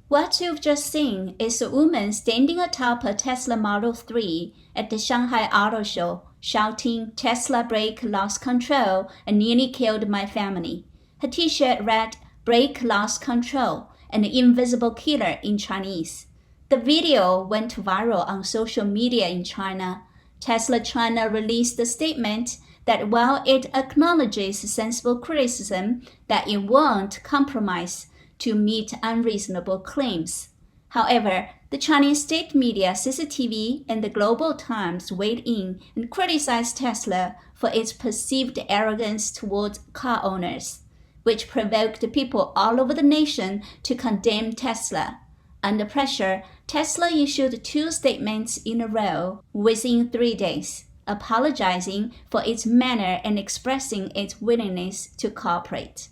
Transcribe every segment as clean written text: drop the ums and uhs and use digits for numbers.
What you've just seen is a woman standing atop a Tesla Model 3 at the Shanghai Auto Show, shouting, "Tesla brake lost control and nearly killed my family." Her t-shirt read, "Brake lost control, an invisible killer" in Chinese. The video went viral on social media in China. Tesla China released a statement that while it acknowledges sensible criticism, that it won't compromise to meet unreasonable claims. However, the Chinese state media CCTV and the Global Times weighed in and criticized Tesla for its perceived arrogance towards car owners, which provoked people all over the nation to condemn Tesla. Under pressure, Tesla issued 2 statements in a row within 3 days, apologizing for its manner and expressing its willingness to cooperate.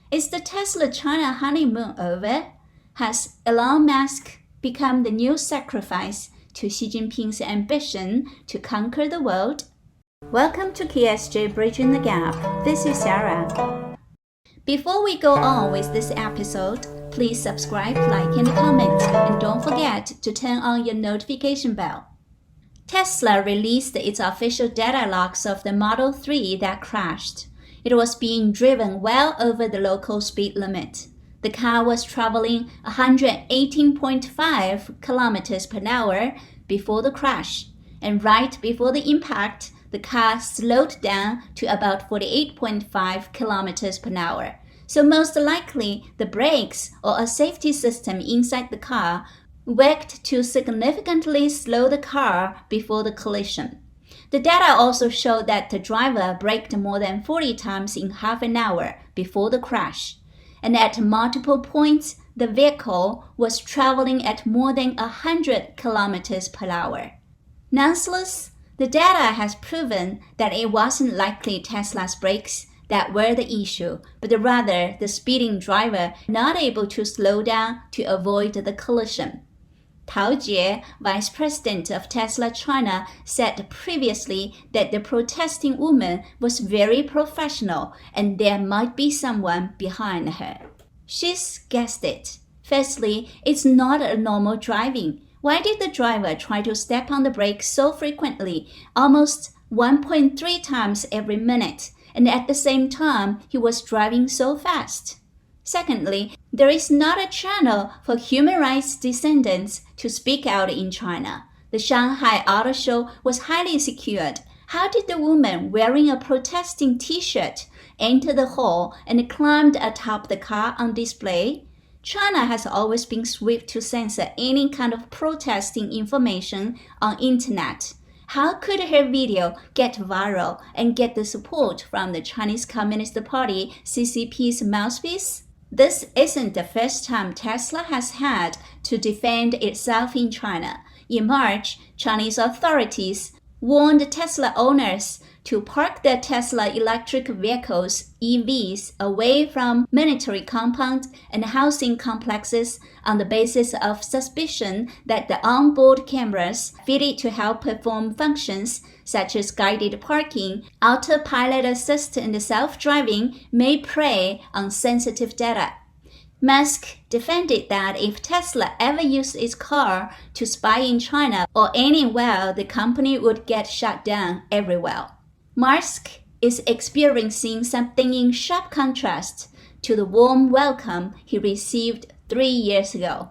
Is the Tesla China honeymoon over? Has Elon Musk become the new sacrifice to Xi Jinping's ambition to conquer the world? Welcome to KSJ-Bridging the Gap. This is Sarah. Before we go on with this episode, please subscribe, like, and comment, and don't forget to turn on your notification bell. Tesla released its official data logs of the Model 3 that crashed. It was being driven well over the local speed limit. The car was traveling 118.5 kilometers per hour before the crash, and right before the impact, the car slowed down to about 48.5 kilometers per hour. So most likely, the brakes or a safety system inside the car worked to significantly slow the car before the collision. The data also showed that the driver braked more than 40 times in half an hour before the crash, and at multiple points, the vehicle was traveling at more than 100 kilometers per hour. Nonetheless, the data has proven that it wasn't likely Tesla's brakes that were the issue, but rather the speeding driver not able to slow down to avoid the collision. Tao Jie, vice president of Tesla China, said previously that the protesting woman was very professional and there might be someone behind her. She's guessed it. Firstly, it's not a normal driving. Why did the driver try to step on the brake so frequently, almost 1.3 times every minute, and at the same time he was driving so fast? Secondly, there is not a channel for human rights descendants to speak out in China. The Shanghai Auto Show was highly secured. How did the woman wearing a protesting t-shirt enter the hall and climbed atop the car on display? China has always been swift to censor any kind of protesting information on internet. How could her video get viral and get the support from the Chinese Communist Party CCP's mouthpiece? This isn't the first time Tesla has had to defend itself in China. In March, Chinese authorities warned Tesla owners to park their Tesla electric vehicles, EVs, away from military compounds and housing complexes on the basis of suspicion that the onboard cameras fitted to help perform functions such as guided parking, autopilot assist, and self-driving may prey on sensitive data. Musk defended that if Tesla ever used its car to spy in China or anywhere, the company would get shut down everywhere. Musk is experiencing something in sharp contrast to the warm welcome he received 3 years ago.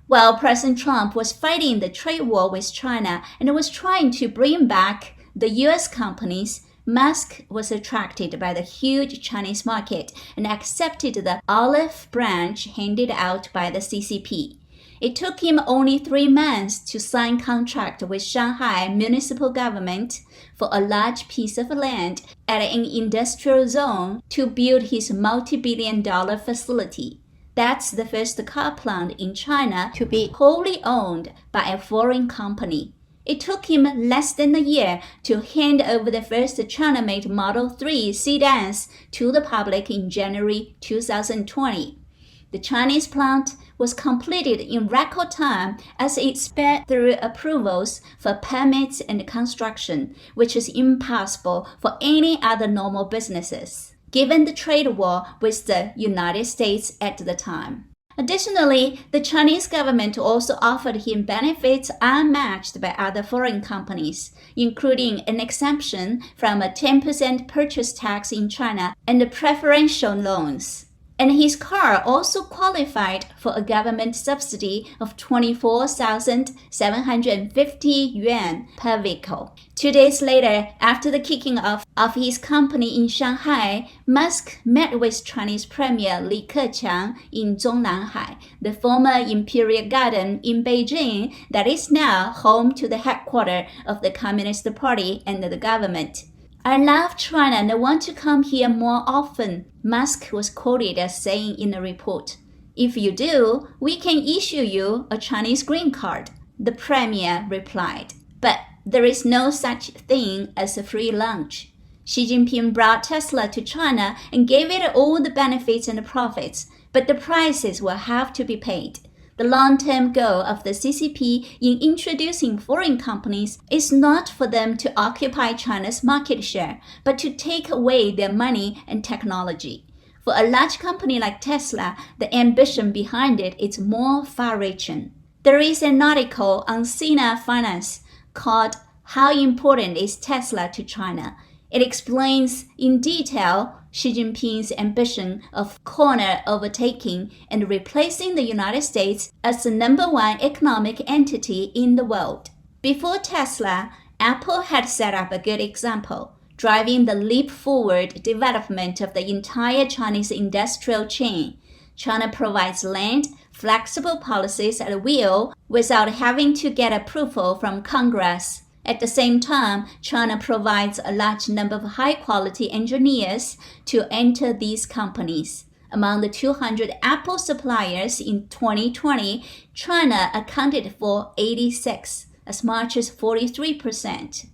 While President Trump was fighting the trade war with China and was trying to bring back the US companies, Musk was attracted by the huge Chinese market and accepted the olive branch handed out by the CCP. It took him only 3 months to sign contract with Shanghai municipal government for a large piece of land at an industrial zone to build his multi-billion-dollar facility. That's the first car plant in China to be wholly owned by a foreign company. It took him less than a year to hand over the first China-made Model 3 sedans to the public in January 2020. The Chinese plant was completed in record time as it sped through approvals for permits and construction, which is impossible for any other normal businesses, given the trade war with the United States at the time. Additionally, the Chinese government also offered him benefits unmatched by other foreign companies, including an exemption from a 10% purchase tax in China and preferential loans. And his car also qualified for a government subsidy of 24,750 yuan per vehicle. 2 days later, after the kicking off of his company in Shanghai, Musk met with Chinese Premier Li Keqiang in Zhongnanhai, the former Imperial Garden in Beijing that is now home to the headquarters of the Communist Party and the government. "I love China and I want to come here more often," Musk was quoted as saying in a report. "If you do, we can issue you a Chinese green card," the premier replied. But there is no such thing as a free lunch. Xi Jinping brought Tesla to China and gave it all the benefits and profits, but the prices will have to be paid. The long-term goal of the CCP in introducing foreign companies is not for them to occupy China's market share, but to take away their money and technology. For a large company like Tesla, the ambition behind it is more far-reaching. There is an article on Sina Finance called "How Important is Tesla to China?" It explains in detail Xi Jinping's ambition of corner-overtaking and replacing the United States as the #1 economic entity in the world. Before Tesla, Apple had set up a good example, driving the leap-forward development of the entire Chinese industrial chain. China provides land, flexible policies at will without having to get approval from Congress. At the same time, China provides a large number of high-quality engineers to enter these companies. Among the 200 Apple suppliers in 2020, China accounted for 86, as much as 43%.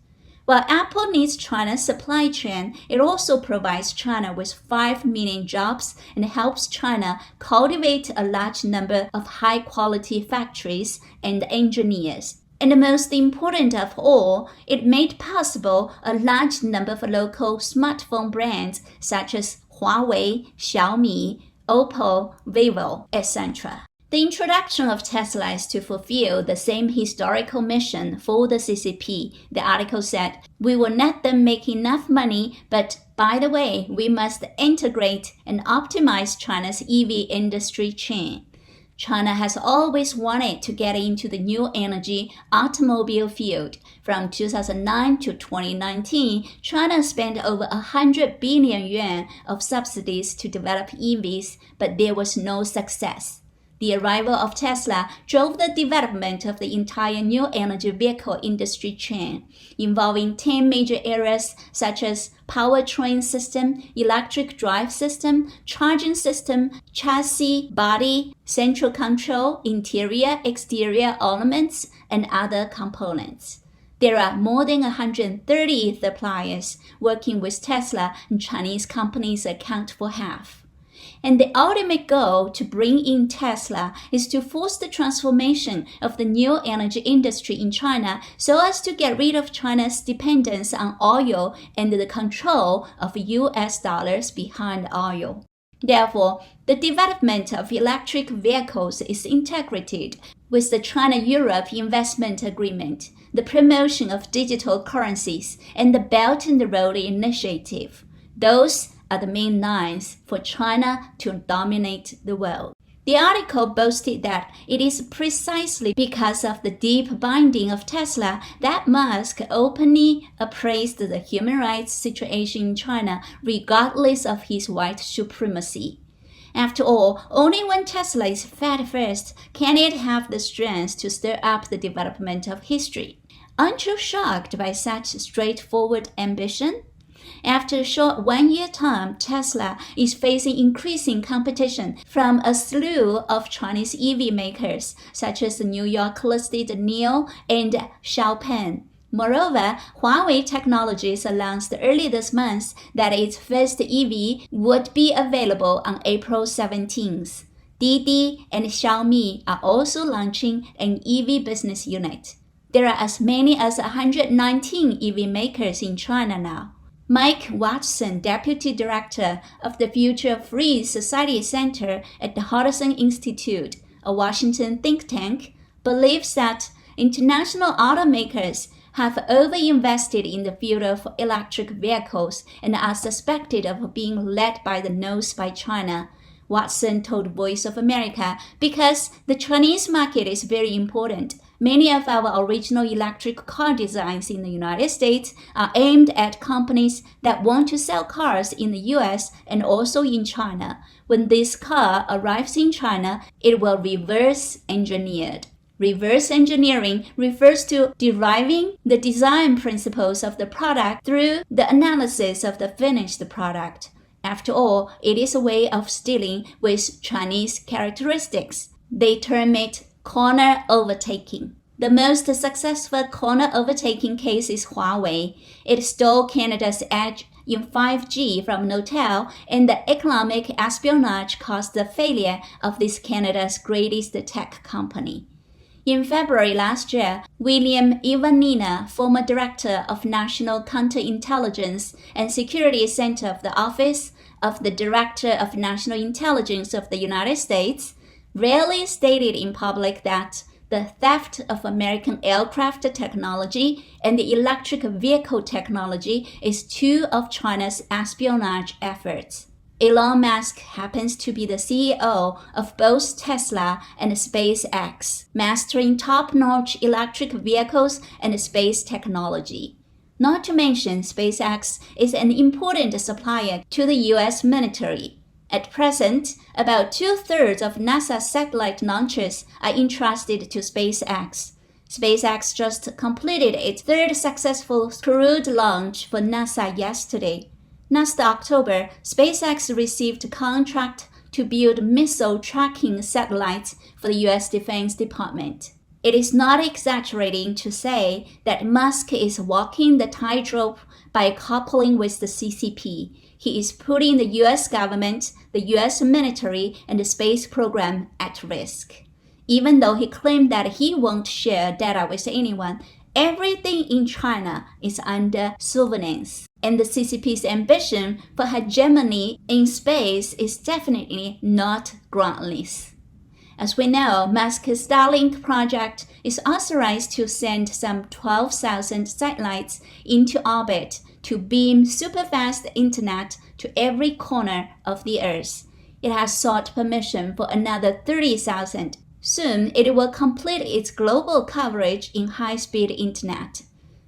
While Apple needs China's supply chain, it also provides China with 5 million jobs and helps China cultivate a large number of high-quality factories and engineers. And the most important of all, it made possible a large number of local smartphone brands such as Huawei, Xiaomi, Oppo, Vivo, etc. The introduction of Tesla is to fulfill the same historical mission for the CCP. The article said, "We will let them make enough money, but by the way, we must integrate and optimize China's EV industry chain." China has always wanted to get into the new energy automobile field. From 2009 to 2019, China spent over 100 billion yuan of subsidies to develop EVs, but there was no success. The arrival of Tesla drove the development of the entire new energy vehicle industry chain, involving 10 major areas such as powertrain system, electric drive system, charging system, chassis, body, central control, interior, exterior elements, and other components. There are more than 130 suppliers working with Tesla, and Chinese companies account for half. And the ultimate goal to bring in Tesla is to force the transformation of the new energy industry in China so as to get rid of China's dependence on oil and the control of US dollars behind oil. Therefore, the development of electric vehicles is integrated with the China-Europe Investment Agreement, the promotion of digital currencies, and the Belt and Road Initiative. Those are the main lines for China to dominate the world. The article boasted that it is precisely because of the deep binding of Tesla that Musk openly appraised the human rights situation in China regardless of his white supremacy. After all, only when Tesla is fed first can it have the strength to stir up the development of history. Aren't you shocked by such straightforward ambition? After a short one-year time, Tesla is facing increasing competition from a slew of Chinese EV makers, such as the New York-listed NIO and Xiaopeng. Moreover, Huawei Technologies announced early this month that its first EV would be available on April 17th. Didi and Xiaomi are also launching an EV business unit. There are as many as 119 EV makers in China now. Mike Watson, Deputy Director of the Future Free Society Center at the Hudson Institute, a Washington think tank, believes that international automakers have overinvested in the field of electric vehicles and are suspected of being led by the nose by China. Watson told Voice of America, because the Chinese market is very important. Many of our original electric car designs in the United States are aimed at companies that want to sell cars in the US and also in China. When this car arrives in China, it will reverse engineered. Reverse engineering refers to deriving the design principles of the product through the analysis of the finished product. After all, it is a way of stealing with Chinese characteristics. They term it corner-overtaking. The most successful corner-overtaking case is Huawei. It stole Canada's edge in 5G from Notel, and the economic espionage caused the failure of this Canada's greatest tech company. In February last year, William Ivanina, former director of National Counterintelligence and Security Center of the Office of the Director of National Intelligence of the United States, rarely stated in public that the theft of American aircraft technology and the electric vehicle technology is two of China's espionage efforts. Elon Musk happens to be the CEO of both Tesla and SpaceX, mastering top-notch electric vehicles and space technology. Not to mention, SpaceX is an important supplier to the US military. At present, about 2/3 of NASA's satellite launches are entrusted to SpaceX. SpaceX just completed its third successful crewed launch for NASA yesterday. Last October, SpaceX received a contract to build missile tracking satellites for the U.S. Defense Department. It is not exaggerating to say that Musk is walking the tightrope by coupling with the CCP. He is putting the U.S. government, the U.S. military, and the space program at risk. Even though he claimed that he won't share data with anyone, everything in China is under surveillance. And the CCP's ambition for hegemony in space is definitely not groundless. As we know, Musk's Starlink project is authorized to send some 12,000 satellites into orbit to beam super-fast internet to every corner of the Earth. It has sought permission for another 30,000. Soon, it will complete its global coverage in high-speed internet.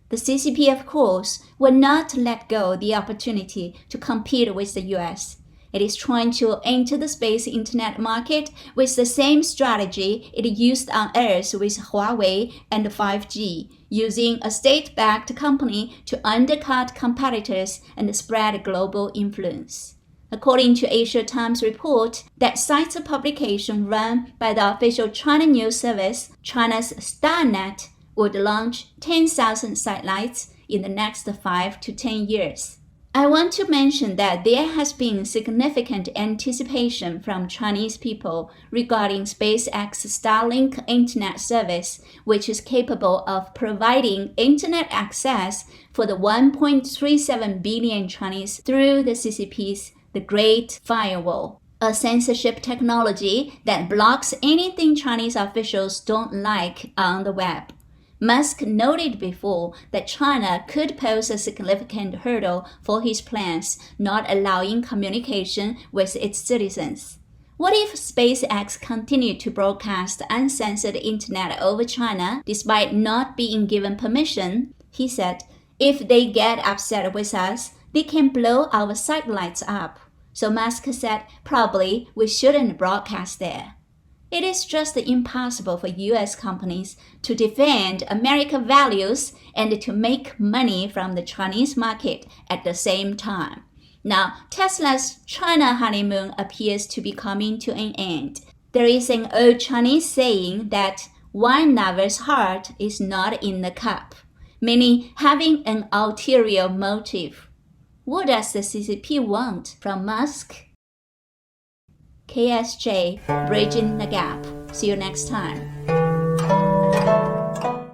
The CCP, of course, will not let go the opportunity to compete with the US. It is trying to enter the space internet market with the same strategy it used on Earth with Huawei and 5G, using a state-backed company to undercut competitors and spread global influence. According to Asia Times report that cites a publication run by the official China News Service, China's StarNet would launch 10,000 satellites in the next 5 to 10 years. I want to mention that there has been significant anticipation from Chinese people regarding SpaceX Starlink internet service, which is capable of providing internet access for the 1.37 billion Chinese through the CCP's The Great Firewall, a censorship technology that blocks anything Chinese officials don't like on the web. Musk noted before that China could pose a significant hurdle for his plans, not allowing communication with its citizens. What if SpaceX continued to broadcast uncensored internet over China despite not being given permission? He said, if they get upset with us, they can blow our satellites up. So Musk said, probably we shouldn't broadcast there. It is just impossible for U.S. companies to defend American values and to make money from the Chinese market at the same time. Now, Tesla's China honeymoon appears to be coming to an end. There is an old Chinese saying that wine lover's heart is not in the cup, meaning having an ulterior motive. What does the CCP want from Musk? KSJ-Bridging the Gap. See you next time.